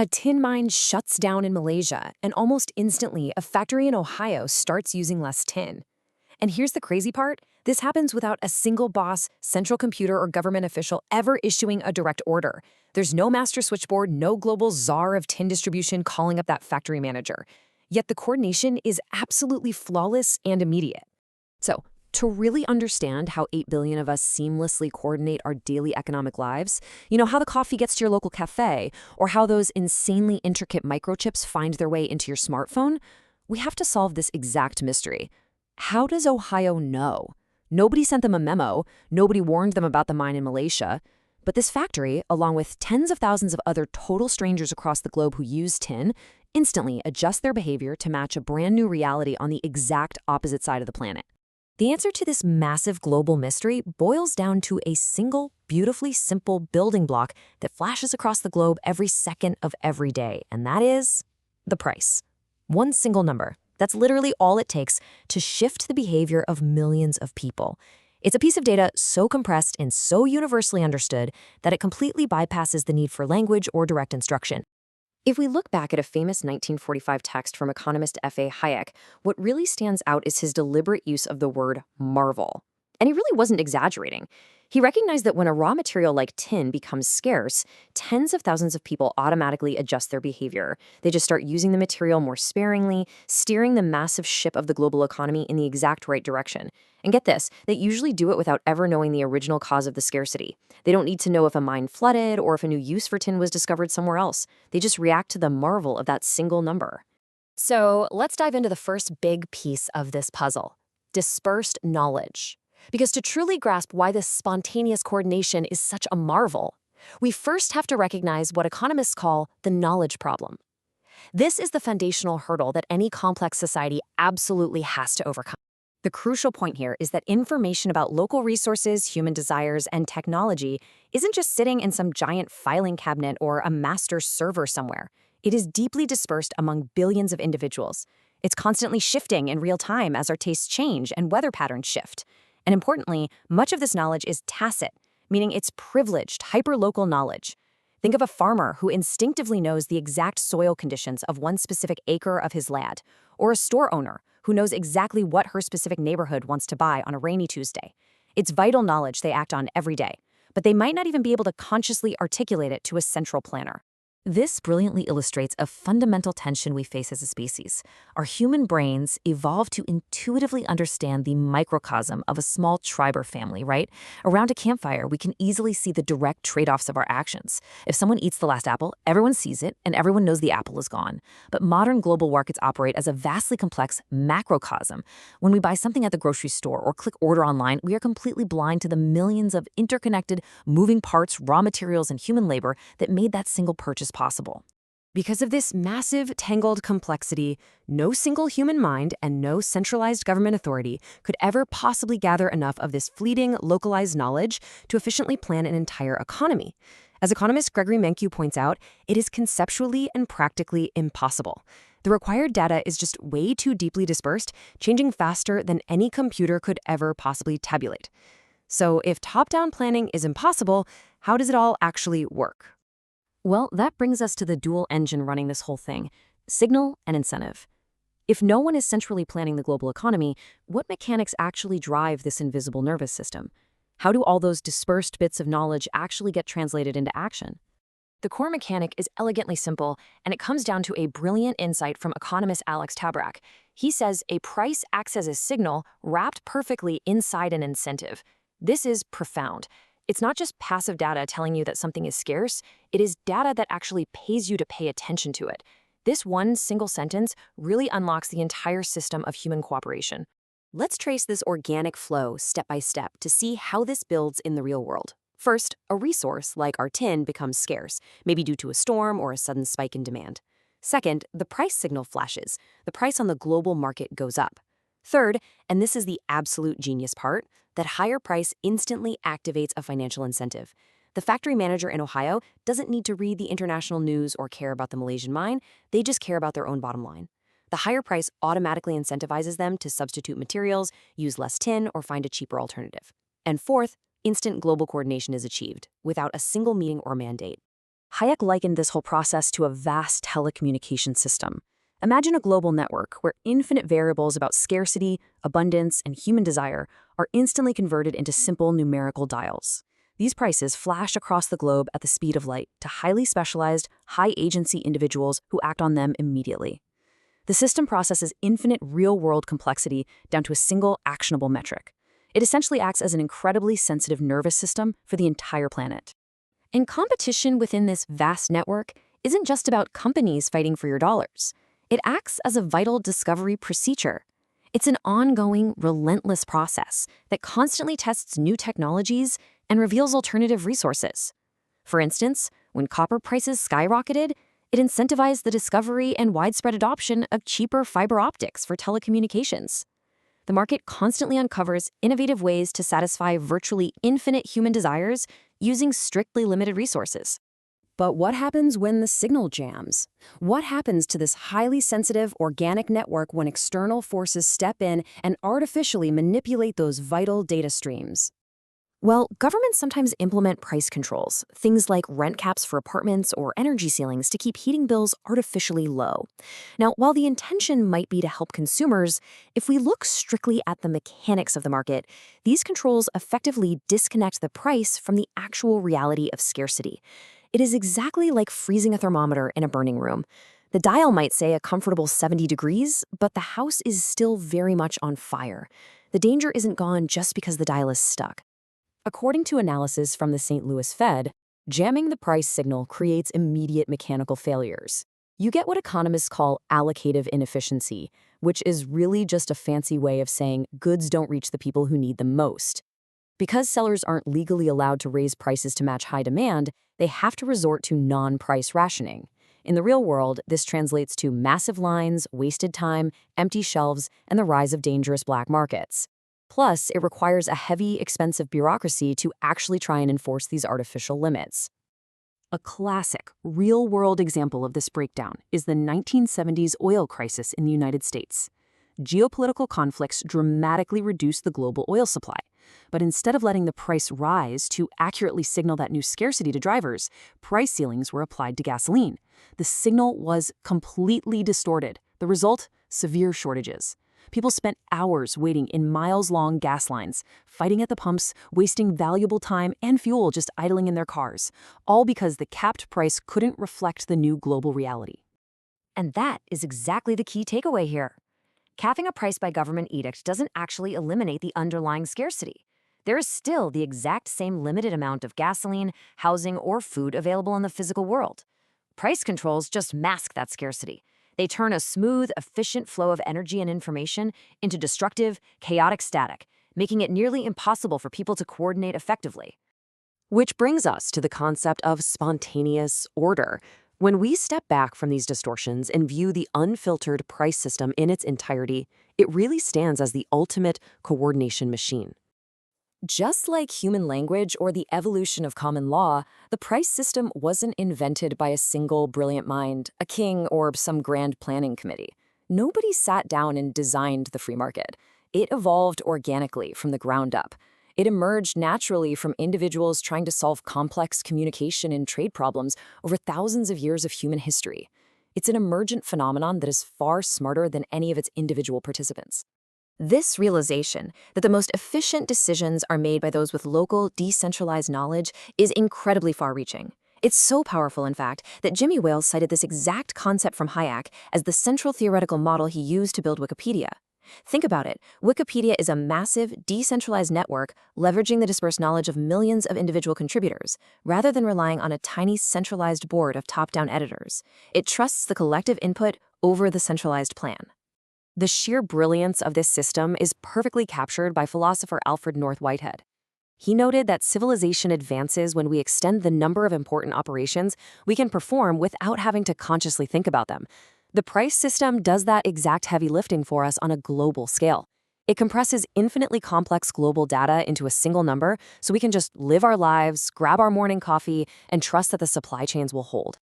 A tin mine shuts down in Malaysia, and almost instantly, a factory in Ohio starts using less tin. And here's the crazy part, this happens without a single boss, central computer, or government official ever issuing a direct order. There's no master switchboard, no global czar of tin distribution calling up that factory manager. Yet the coordination is absolutely flawless and immediate. So, to really understand how 8 billion of us seamlessly coordinate our daily economic lives, how the coffee gets to your local cafe, or how those insanely intricate microchips find their way into your smartphone, we have to solve this exact mystery. How does Ohio know? Nobody sent them a memo, nobody warned them about the mine in Malaysia, but this factory, along with tens of thousands of other total strangers across the globe who use tin, instantly adjust their behavior to match a brand new reality on the exact opposite side of the planet. The answer to this massive global mystery boils down to a single, beautifully simple building block that flashes across the globe every second of every day, and that is the price. One single number. That's literally all it takes to shift the behavior of millions of people. It's a piece of data so compressed and so universally understood that it completely bypasses the need for language or direct instruction. If we look back at a famous 1945 text from economist Friedrich Hayek, what really stands out is his deliberate use of the word marvel. And he really wasn't exaggerating. He recognized that when a raw material like tin becomes scarce, tens of thousands of people automatically adjust their behavior. They just start using the material more sparingly, steering the massive ship of the global economy in the exact right direction. And get this, they usually do it without ever knowing the original cause of the scarcity. They don't need to know if a mine flooded or if a new use for tin was discovered somewhere else. They just react to the marvel of that single number. So let's dive into the first big piece of this puzzle: dispersed knowledge. Because to truly grasp why this spontaneous coordination is such a marvel, we first have to recognize what economists call the knowledge problem. This is the foundational hurdle that any complex society absolutely has to overcome. The crucial point here is that information about local resources, human desires, and technology isn't just sitting in some giant filing cabinet or a master server somewhere. It is deeply dispersed among billions of individuals. It's constantly shifting in real time as our tastes change and weather patterns shift. And importantly, much of this knowledge is tacit, meaning it's privileged, hyperlocal knowledge. Think of a farmer who instinctively knows the exact soil conditions of one specific acre of his land, or a store owner who knows exactly what her specific neighborhood wants to buy on a rainy Tuesday. It's vital knowledge they act on every day, but they might not even be able to consciously articulate it to a central planner. This brilliantly illustrates a fundamental tension we face as a species. Our human brains evolved to intuitively understand the microcosm of a small tribe or family, right? Around a campfire, we can easily see the direct trade-offs of our actions. If someone eats the last apple, everyone sees it, and everyone knows the apple is gone. But modern global markets operate as a vastly complex macrocosm. When we buy something at the grocery store or click order online, we are completely blind to the millions of interconnected, moving parts, raw materials, and human labor that made that single purchase possible. Because of this massive, tangled complexity, no single human mind and no centralized government authority could ever possibly gather enough of this fleeting, localized knowledge to efficiently plan an entire economy. As economist Gregory Mankiw points out, it is conceptually and practically impossible. The required data is just way too deeply dispersed, changing faster than any computer could ever possibly tabulate. So if top-down planning is impossible, how does it all actually work? Well, that brings us to the dual engine running this whole thing: signal and incentive. If no one is centrally planning the global economy, what mechanics actually drive this invisible nervous system? How do all those dispersed bits of knowledge actually get translated into action? The core mechanic is elegantly simple, and it comes down to a brilliant insight from economist Alex Tabarrok. He says a price acts as a signal wrapped perfectly inside an incentive. This is profound. It's not just passive data telling you that something is scarce, it is data that actually pays you to pay attention to it. This one single sentence really unlocks the entire system of human cooperation. Let's trace this organic flow step by step to see how this builds in the real world. First, a resource like our tin becomes scarce, maybe due to a storm or a sudden spike in demand. Second, the price signal flashes. The price on the global market goes up. Third, and this is the absolute genius part, that higher price instantly activates a financial incentive. The factory manager in Ohio doesn't need to read the international news or care about the Malaysian mine, they just care about their own bottom line. The higher price automatically incentivizes them to substitute materials, use less tin, or find a cheaper alternative. And fourth, instant global coordination is achieved, without a single meeting or mandate. Hayek likened this whole process to a vast telecommunications system. Imagine a global network where infinite variables about scarcity, abundance, and human desire are instantly converted into simple numerical dials. These prices flash across the globe at the speed of light to highly specialized, high-agency individuals who act on them immediately. The system processes infinite real-world complexity down to a single actionable metric. It essentially acts as an incredibly sensitive nervous system for the entire planet. And competition within this vast network isn't just about companies fighting for your dollars. It acts as a vital discovery procedure. It's an ongoing, relentless process that constantly tests new technologies and reveals alternative resources. For instance, when copper prices skyrocketed, it incentivized the discovery and widespread adoption of cheaper fiber optics for telecommunications. The market constantly uncovers innovative ways to satisfy virtually infinite human desires using strictly limited resources. But what happens when the signal jams? What happens to this highly sensitive organic network when external forces step in and artificially manipulate those vital data streams? Well, governments sometimes implement price controls, things like rent caps for apartments or energy ceilings to keep heating bills artificially low. Now, while the intention might be to help consumers, if we look strictly at the mechanics of the market, these controls effectively disconnect the price from the actual reality of scarcity. It is exactly like freezing a thermometer in a burning room. The dial might say a comfortable 70 degrees, but the house is still very much on fire. The danger isn't gone just because the dial is stuck. According to analysis from the St. Louis Fed, jamming the price signal creates immediate mechanical failures. You get what economists call allocative inefficiency, which is really just a fancy way of saying goods don't reach the people who need them most. Because sellers aren't legally allowed to raise prices to match high demand, they have to resort to non-price rationing. In the real world, this translates to massive lines, wasted time, empty shelves, and the rise of dangerous black markets. Plus, it requires a heavy, expensive bureaucracy to actually try and enforce these artificial limits. A classic, real-world example of this breakdown is the 1970s oil crisis in the United States. Geopolitical conflicts dramatically reduced the global oil supply. But instead of letting the price rise to accurately signal that new scarcity to drivers, price ceilings were applied to gasoline. The signal was completely distorted. The result? Severe shortages. People spent hours waiting in miles-long gas lines, fighting at the pumps, wasting valuable time and fuel just idling in their cars, all because the capped price couldn't reflect the new global reality. And that is exactly the key takeaway here. Capping a price by government edict doesn't actually eliminate the underlying scarcity. There is still the exact same limited amount of gasoline, housing, or food available in the physical world. Price controls just mask that scarcity. They turn a smooth, efficient flow of energy and information into destructive, chaotic static, making it nearly impossible for people to coordinate effectively. Which brings us to the concept of spontaneous order. When we step back from these distortions and view the unfiltered price system in its entirety, it really stands as the ultimate coordination machine. Just like human language or the evolution of common law, the price system wasn't invented by a single brilliant mind, a king, or some grand planning committee. Nobody sat down and designed the free market. It evolved organically from the ground up. It emerged naturally from individuals trying to solve complex communication and trade problems over thousands of years of human history. It's an emergent phenomenon that is far smarter than any of its individual participants. This realization that the most efficient decisions are made by those with local, decentralized knowledge is incredibly far-reaching. It's so powerful, in fact, that Jimmy Wales cited this exact concept from Hayek as the central theoretical model he used to build Wikipedia. Think about it. Wikipedia is a massive, decentralized network leveraging the dispersed knowledge of millions of individual contributors, rather than relying on a tiny centralized board of top-down editors. It trusts the collective input over the centralized plan. The sheer brilliance of this system is perfectly captured by philosopher Alfred North Whitehead. He noted that civilization advances when we extend the number of important operations we can perform without having to consciously think about them. The price system does that exact heavy lifting for us on a global scale. It compresses infinitely complex global data into a single number so we can just live our lives, grab our morning coffee, and trust that the supply chains will hold.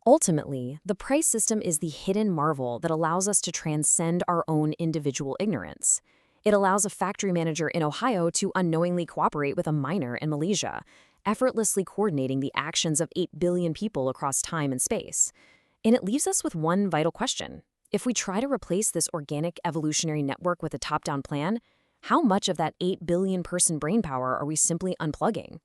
Ultimately, the price system is the hidden marvel that allows us to transcend our own individual ignorance. It allows a factory manager in Ohio to unknowingly cooperate with a miner in Malaysia. effortlessly coordinating the actions of 8 billion people across time and space. And it leaves us with one vital question. If we try to replace this organic evolutionary network with a top-down plan, how much of that 8 billion person brainpower are we simply unplugging?